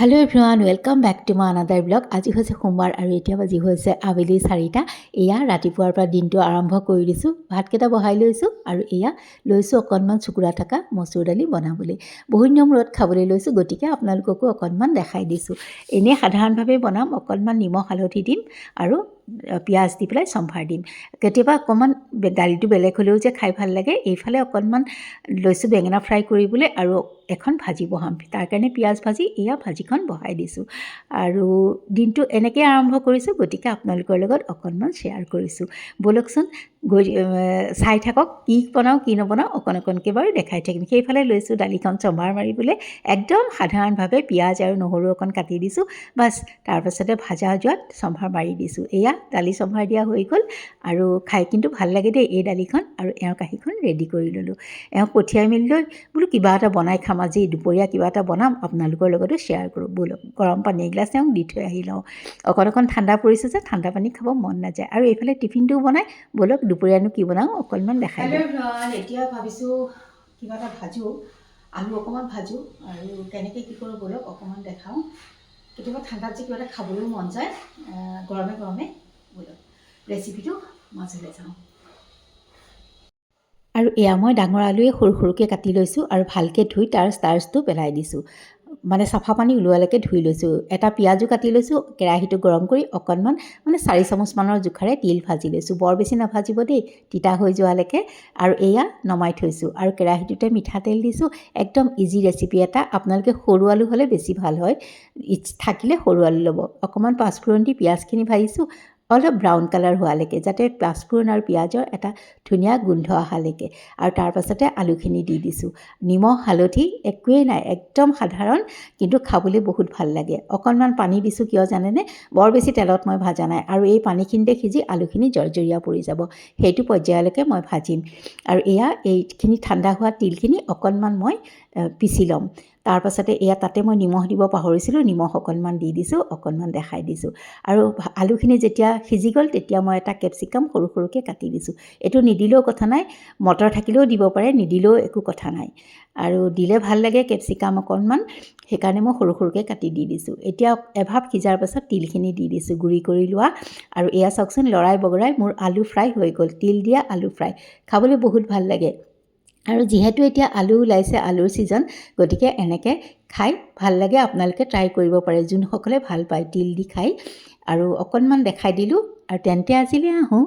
Hello everyone welcome back to my another blog. আজি হৈছে সোমবাৰ আৰু এতিয়া বাজি হৈছে আবেলি 4টা। এয়া ৰাতিপুৱাৰ পৰা দিনটো আৰম্ভ কৰি দিছোঁ। ভাতকেইটা বহাই লৈছোঁ আৰু এয়া লৈছোঁ অকণমান চুকুৰা থকা মচুৰ দালি বনাবলৈ। বহুত নিয়ম মূৰত খাবলৈ লৈছোঁ, গতিকে আপোনালোককো অকণমান দেখাই দিছোঁ। এনেই সাধাৰণভাৱে বনাম, অকণমান নিমখ হালধি দিম আৰু পিঁয়াজ দি পেলাই চম্ভাৰ দিম। কেতিয়াবা অকণমান দালিটো বেলেগ হ'লেও যে খাই ভাল লাগে। এইফালে অকণমান লৈছোঁ বেঙেনা ফ্ৰাই কৰিবলৈ আৰু এখন ভাজি বহাম। তাৰ কাৰণে পিঁয়াজ ভাজি এয়া ভাজিখন বহাই দিছোঁ আৰু দিনটো এনেকৈ আৰম্ভ কৰিছোঁ, গতিকে আপোনালোকৰ লগত অকণমান শ্বেয়াৰ কৰিছোঁ। ব'লকচোন গৈ চাই থাকক, কি বনাওঁ কি নবনাওঁ অকণকৈ বাৰু দেখাই থাকিম। সেইফালে লৈছোঁ দালিখন চম্ভাৰ মাৰিবলৈ। একদম সাধাৰণভাৱে পিঁয়াজ আৰু নহৰু অকণ কাটি দিছোঁ, বাছ তাৰপাছতে ভাজা যোৱাত চম্ভাৰ মাৰি দিছোঁ। এয়া দালি চম্ভাৰ দিয়া হৈ গ'ল আৰু খাই কিন্তু ভাল লাগে দেই এই দালিখন। আৰু এওঁৰ কাঁহীখন ৰেডি কৰি ল'লোঁ। এওঁক পঠিয়াই মেলি লৈ বোলো কিবা এটা বনাই খাম, আজি দুপৰীয়া কিবা এটা বনাম, আপোনালোকৰ লগতো শ্বেয়াৰ কৰোঁ। ব'লক গৰম পানী এগিলাচ এওঁক দি থৈ আহি লওঁ। অকণ ঠাণ্ডা পৰিছে যে ঠাণ্ডা পানী খাব মন নাযায়। আৰু এইফালে টিফিনটোও বনাই। ব'লক দুপৰীয়ানো কি বনাওঁ অকণমান দেখাই দিওঁ। এতিয়া ভাবিছোঁ কিবা এটা ভাজোঁ, আলু অকণমান ভাজোঁ আৰু কেনেকৈ কি কৰোঁ ব'লক অকণমান দেখাওঁ। কেতিয়াবা ঠাণ্ডাত যে কিবা এটা খাবলৈও মন যায় গৰমে গৰমে। ব'লক ৰেচিপিটো মাজলৈ যাওঁ। আৰু এয়া মই ডাঙৰ আলুৱে সৰু সৰুকৈ কাটি লৈছোঁ আৰু ভালকৈ ধুই তাৰ ষ্টাৰ্চটো পেলাই দিছোঁ। মানে চাফা পানী ওলোৱালৈকে ধুই লৈছোঁ। এটা পিঁয়াজো কাটি লৈছোঁ। কেৰাহীটো গৰম কৰি অকণমান 4 চামুচমানৰ জোখাৰে তিল ভাজি লৈছোঁ। বৰ বেছি নাভাজিব দেই, তিতা হৈ যোৱালৈকে। আৰু এয়া নমাই থৈছোঁ আৰু কেৰাহীটোতে মিঠাতেল দিছোঁ। একদম ইজি ৰেচিপি এটা। আপোনালোকে সৰু আলু হ'লে বেছি ভাল হয়, থাকিলে সৰু আলু ল'ব। অকণমান পাঁচফোৰণ দি পিঁয়াজখিনি ভাজিছোঁ অলপ ব্ৰাউন কালাৰ হোৱালৈকে, যাতে পাঁচফোৰণ আৰু পিঁয়াজৰ এটা ধুনীয়া গোন্ধ অহালৈকে। আৰু তাৰ পাছতে আলুখিনি দি দিছোঁ। নিমখ হালধি একোৱেই নাই, একদম সাধাৰণ, কিন্তু খাবলৈ বহুত ভাল লাগে। অকণমান পানী দিছোঁ, কিয় জানেনে? বৰ বেছি তেলত মই ভাজা নাই আৰু এই পানীখিনিতে সিজি আলুখিনি জৰ্জৰীয়া পৰি যাব। সেইটো পৰ্যায়লৈকে মই ভাজিম। আৰু এয়া এইখিনি ঠাণ্ডা হোৱা তিলখিনি অকণমান মই পিচি ল'ম। তাৰপাছতে এয়া তাতে মই নিমখ দিব পাহৰিছিলোঁ, নিমখ অকণমান দি দিছোঁ, অকণমান দেখাই দিছোঁ। আৰু আলুখিনি যেতিয়া সিজি গ'ল তেতিয়া মই এটা কেপচিকাম সৰু সৰুকৈ কাটি দিছোঁ। এইটো নিদিলেও কথা নাই, মটৰ থাকিলেও দিব পাৰে, নিদিলেও একো কথা নাই। আৰু দিলে ভাল লাগে কেপচিকাম অকণমান, সেইকাৰণে মই সৰু সৰুকৈ কাটি দি দিছোঁ। এতিয়া এভাপ সিজাৰ পাছত তিলখিনি দি দিছোঁ গুড়ি কৰি লোৱা। আৰু এয়া চাওকচোন লৰাই বগৰাই মোৰ আলু ফ্ৰাই হৈ গ'ল। তিল দিয়া আলু ফ্ৰাই খাবলৈ বহুত ভাল লাগে। আৰু যিহেতু এতিয়া আলু ওলাইছে, আলুৰ ছিজন, গতিকে এনেকৈ খাই ভাল লাগে। আপোনালোকে ট্ৰাই কৰিব পাৰে যোনসকলে ভাল পায় তিল দি খাই। আৰু অকণমান দেখাই দিলোঁ আৰু তেন্তে আজিলৈ আহোঁ।